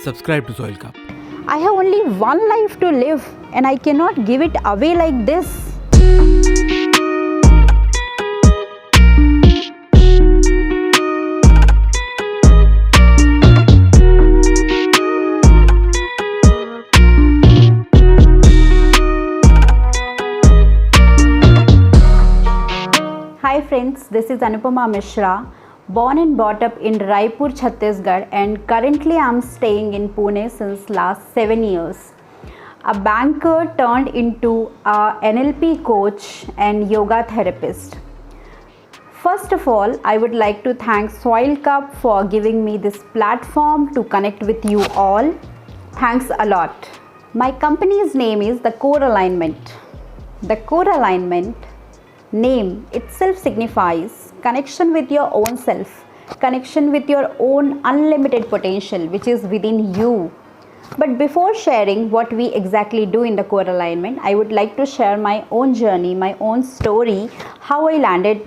Subscribe to Soil Cup. I have only one life to live and I cannot give it away like this. Hi friends, this is Anupama Mishra, born and brought up in Raipur, Chhattisgarh, and currently I am staying in Pune since last 7 years. A banker turned into a NLP coach and yoga therapist. First of all, I would like to thank Soil Cup for giving me this platform to connect with you all. Thanks a lot. My company's name is The Core Alignment. The Core Alignment name itself signifies connection with your own self, connection with your own unlimited potential which is within you. But before sharing what we exactly do in the Core Alignment, I would like to share my own journey, my own story, how I landed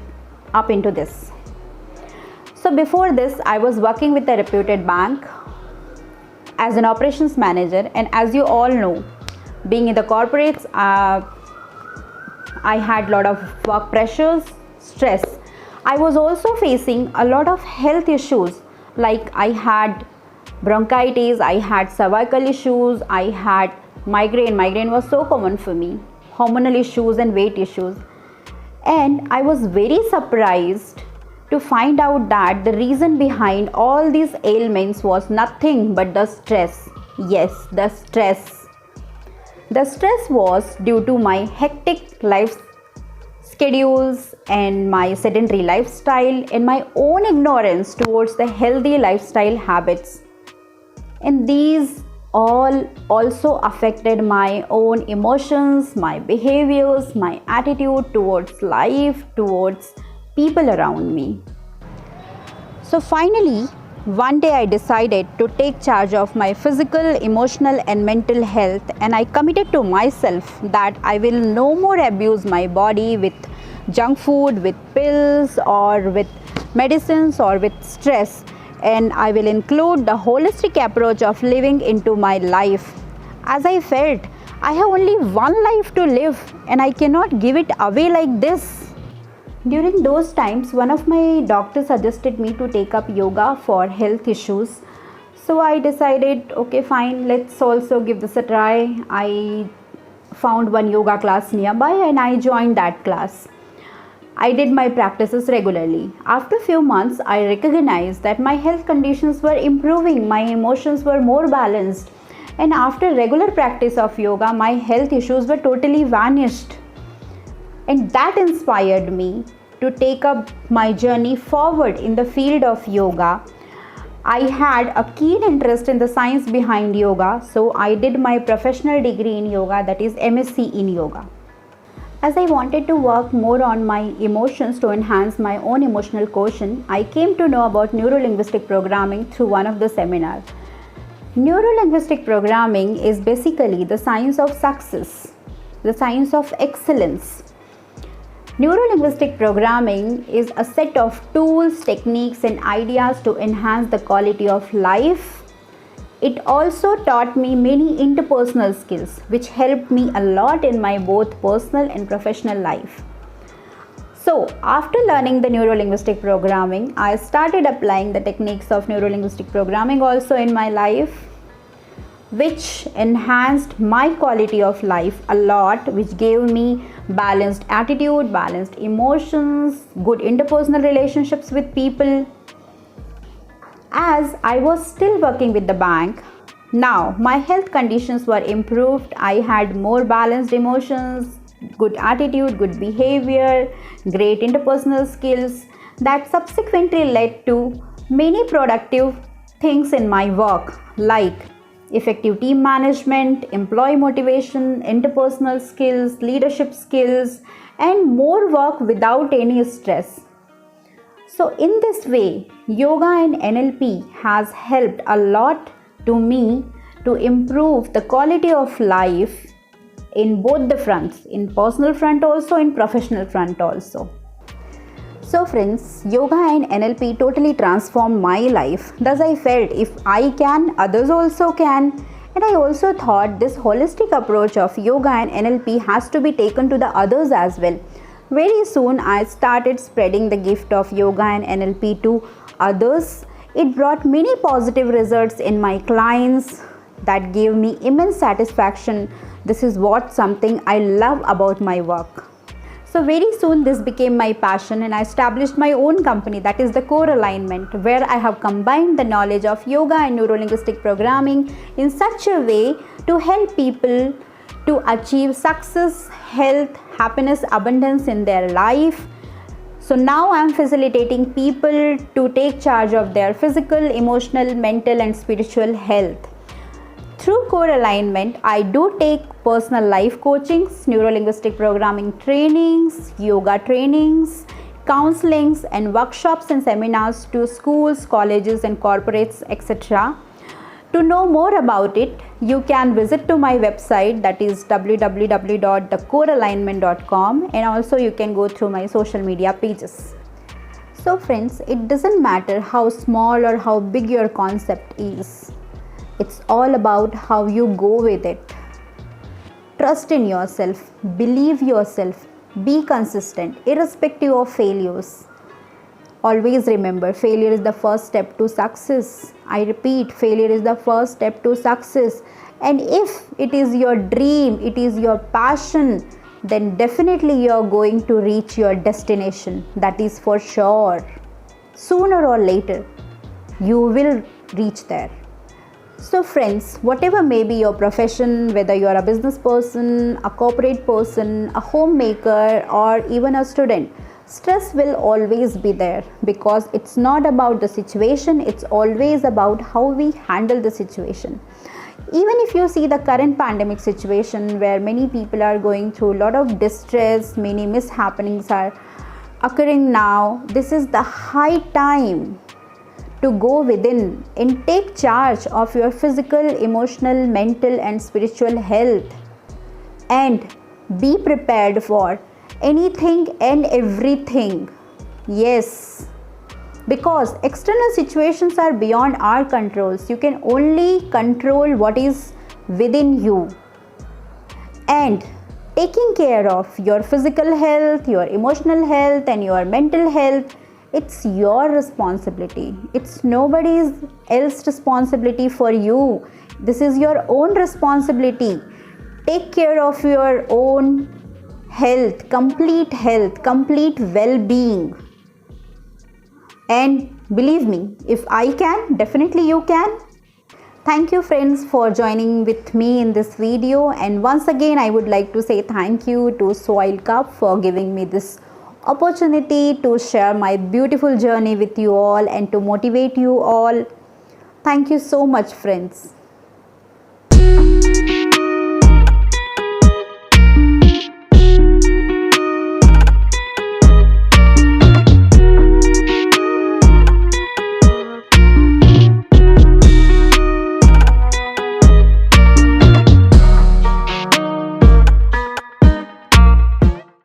up into this. So before this, I was working with a reputed bank as an operations manager, and as you all know, being in the corporates, I had a lot of work pressures, stress. I was also facing a lot of health issues, like I had bronchitis, I had cervical issues, I had migraine. Migraine was so common for me, hormonal issues and weight issues. And I was very surprised to find out that the reason behind all these ailments was nothing but the stress. Yes, the stress. The stress was due to my hectic life schedules and my sedentary lifestyle and my own ignorance towards the healthy lifestyle habits. And these all also affected my own emotions, my behaviors, my attitude towards life, towards people around me. So finally, one day I decided to take charge of my physical, emotional and mental health, and I committed to myself that I will no more abuse my body with junk food, with pills or with medicines or with stress, and I will include the holistic approach of living into my life. As I felt, I have only one life to live and I cannot give it away like this. During those times, one of my doctors suggested me to take up yoga for health issues. So I decided, okay, fine, let's also give this a try. I found one yoga class nearby and I joined that class. I did my practices regularly. After a few months, I recognized that my health conditions were improving, my emotions were more balanced. And after regular practice of yoga, my health issues were totally vanished. And that inspired me to take up my journey forward in the field of yoga. I had a keen interest in the science behind yoga, so I did my professional degree in yoga, that is MSc in yoga. As I wanted to work more on my emotions to enhance my own emotional quotient, I came to know about neuro-linguistic programming through one of the seminars. Neuro-linguistic programming is basically the science of success, the science of excellence. Neuro-linguistic programming is a set of tools, techniques and ideas to enhance the quality of life. It also taught me many interpersonal skills which helped me a lot in my both personal and professional life. So after learning the neuro-linguistic programming, I started applying the techniques of neuro-linguistic programming also in my life, which enhanced my quality of life a lot, which gave me balanced attitude, balanced emotions, good interpersonal relationships with people. As I was still working with the bank, now my health conditions were improved. I had more balanced emotions, good attitude, good behavior, great interpersonal skills that subsequently led to many productive things in my work, like effective team management, employee motivation, interpersonal skills, leadership skills, and more work without any stress. So in this way, yoga and NLP has helped a lot to me to improve the quality of life in both the fronts, in personal front also, in professional front also. So friends, yoga and NLP totally transformed my life. Thus I felt if I can, others also can. And I also thought this holistic approach of yoga and NLP has to be taken to the others as well. Very soon I started spreading the gift of yoga and NLP to others. It brought many positive results in my clients that gave me immense satisfaction. This is what something I love about my work. So very soon this became my passion and I established my own company, that is the Core Alignment, where I have combined the knowledge of yoga and neuro-linguistic programming in such a way to help people to achieve success, health, happiness, abundance in their life. So now I am facilitating people to take charge of their physical, emotional, mental and spiritual health. Through Core Alignment, I do take personal life coachings, neuro-linguistic programming trainings, yoga trainings, counselings and workshops and seminars to schools, colleges and corporates, etc. To know more about it, you can visit to my website, that is www.thecorealignment.com, and also you can go through my social media pages. So friends, it doesn't matter how small or how big your concept is. It's all about how you go with it. Trust in yourself, believe yourself, be consistent, irrespective of failures. Always remember, failure is the first step to success. I repeat, failure is the first step to success. And if it is your dream, it is your passion, then definitely you are going to reach your destination. That is for sure. Sooner or later, you will reach there. So friends, whatever may be your profession, whether you are a business person, a corporate person, a homemaker or even a student, stress will always be there because it's not about the situation, it's always about how we handle the situation. Even if you see the current pandemic situation where many people are going through a lot of distress, many mishappenings are occurring now, this is the high time to go within and take charge of your physical, emotional, mental and spiritual health and be prepared for anything and everything. Yes, because external situations are beyond our controls. You can only control what is within you. And taking care of your physical health, your emotional health and your mental health, it's your responsibility. It's nobody else's responsibility for you. This is your own responsibility. Take care of your own health, complete well-being. And believe me, if I can, definitely you can. Thank you friends for joining with me in this video. And once again, I would like to say thank you to Soil Cup for giving me this opportunity to share my beautiful journey with you all and to motivate you all. Thank you so much friends.